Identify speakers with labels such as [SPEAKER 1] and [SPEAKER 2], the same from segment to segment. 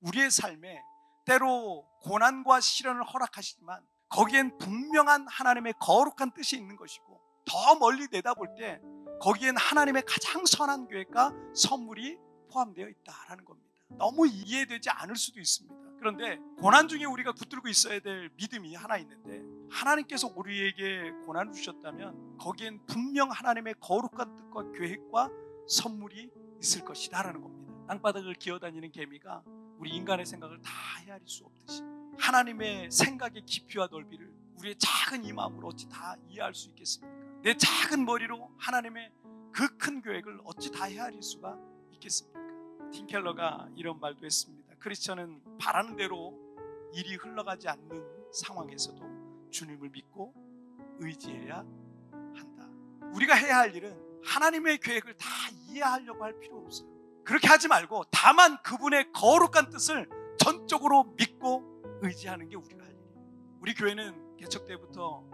[SPEAKER 1] 우리의 삶에 때로 고난과 시련을 허락하시지만 거기엔 분명한 하나님의 거룩한 뜻이 있는 것이고, 더 멀리 내다볼 때 거기엔 하나님의 가장 선한 계획과 선물이 포함되어 있다라는 겁니다. 너무 이해되지 않을 수도 있습니다. 그런데 고난 중에 우리가 붙들고 있어야 될 믿음이 하나 있는데, 하나님께서 우리에게 고난을 주셨다면 거기엔 분명 하나님의 거룩한 뜻과 계획과 선물이 있을 것이다라는 겁니다. 땅바닥을 기어다니는 개미가 우리 인간의 생각을 다 헤아릴 수 없듯이 하나님의 생각의 깊이와 넓이를 우리의 작은 이 마음으로 어찌 다 이해할 수 있겠습니까? 내 작은 머리로 하나님의 그 큰 계획을 어찌 다 헤아릴 수가 있겠습니까? 팀 켈러가 이런 말도 했습니다. 크리스천은 바라는 대로 일이 흘러가지 않는 상황에서도 주님을 믿고 의지해야 한다. 우리가 해야 할 일은 하나님의 계획을 다 이해하려고 할 필요 없어요. 그렇게 하지 말고 다만 그분의 거룩한 뜻을 전적으로 믿고 의지하는 게 우리가 할 일이에요. 우리 교회는 개척 때부터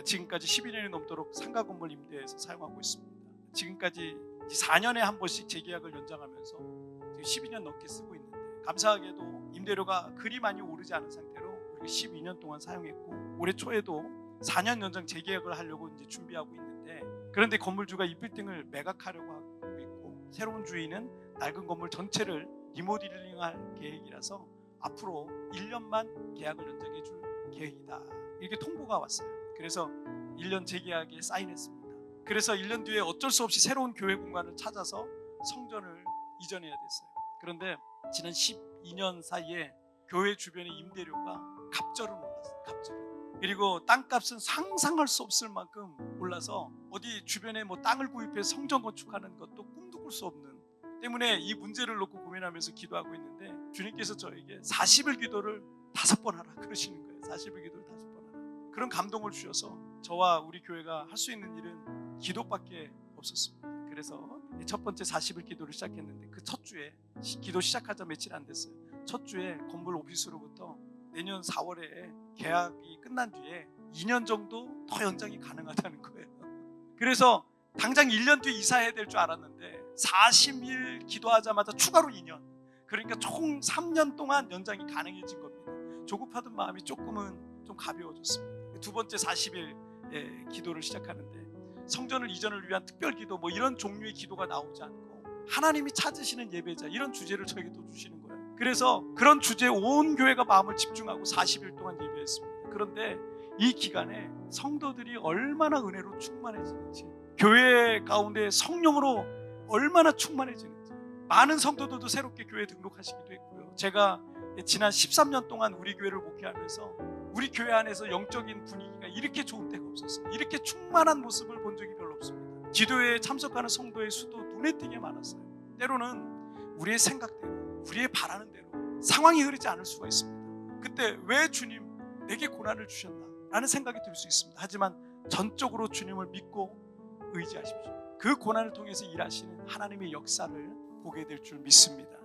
[SPEAKER 1] 지금까지 12년이 넘도록 상가 건물 임대해서 사용하고 있습니다. 지금까지 4년에 한 번씩 재계약을 연장하면서 12년 넘게 쓰고 있는데, 감사하게도 임대료가 그리 많이 오르지 않은 상태로 우리가 12년 동안 사용했고, 올해 초에도 4년 연장 재계약을 하려고 이제 준비하고 있는데, 그런데 건물주가 이 빌딩을 매각하려고 하고 있고, 새로운 주인은 낡은 건물 전체를 리모델링할 계획이라서 앞으로 1년만 계약을 연장해 줄 계획이다, 이렇게 통보가 왔어요. 그래서 1년 재계약에 사인했습니다. 그래서 1년 뒤에 어쩔 수 없이 새로운 교회 공간을 찾아서 성전을 이전해야 됐어요. 그런데 지난 12년 사이에 교회 주변의 임대료가 갑절은 올랐어요. 갑절은. 그리고 땅값은 상상할 수 없을 만큼 올라서 어디 주변에 뭐 땅을 구입해서 성전 건축하는 것도 꿈도 꿀 수 없는 때문에 이 문제를 놓고 고민하면서 기도하고 있는데, 주님께서 저에게 40일 기도를 5번 하라 그러시는 거예요. 40일 기도를 5번 하라. 그런 감동을 주셔서 저와 우리 교회가 할 수 있는 일은 기도밖에 없었습니다. 그래서 첫 번째 40일 기도를 시작했는데, 그 첫 주에 기도 시작하자 며칠 안 됐어요. 첫 주에 건물 오피스로부터 내년 4월에 계약이 끝난 뒤에 2년 정도 더 연장이 가능하다는 거예요. 그래서 당장 1년 뒤에 이사해야 될 줄 알았는데 40일 기도하자마자 추가로 2년, 그러니까 총 3년 동안 연장이 가능해진 겁니다. 조급하던 마음이 조금은 좀 가벼워졌습니다. 두 번째 40일 기도를 시작하는데, 성전을 이전을 위한 특별 기도, 뭐 이런 종류의 기도가 나오지 않고 하나님이 찾으시는 예배자, 이런 주제를 저에게 또 주시는 거예요. 그래서 그런 주제에 온 교회가 마음을 집중하고 40일 동안 예배했습니다. 그런데 이 기간에 성도들이 얼마나 은혜로 충만해지는지, 교회 가운데 성령으로 얼마나 충만해지는지, 많은 성도들도 새롭게 교회에 등록하시기도 했고요. 제가 지난 13년 동안 우리 교회를 목회하면서 우리 교회 안에서 영적인 분위기가 이렇게 좋은 때가 없었어요. 이렇게 충만한 모습을 본 적이 별로 없습니다. 기도회에 참석하는 성도의 수도 눈에 띄게 많았어요. 때로는 우리의 생각대로, 우리의 바라는 대로 상황이 흐르지 않을 수가 있습니다. 그때 왜 주님 내게 고난을 주셨나 라는 생각이 들 수 있습니다. 하지만 전적으로 주님을 믿고 의지하십시오. 그 고난을 통해서 일하시는 하나님의 역사를 보게 될 줄 믿습니다.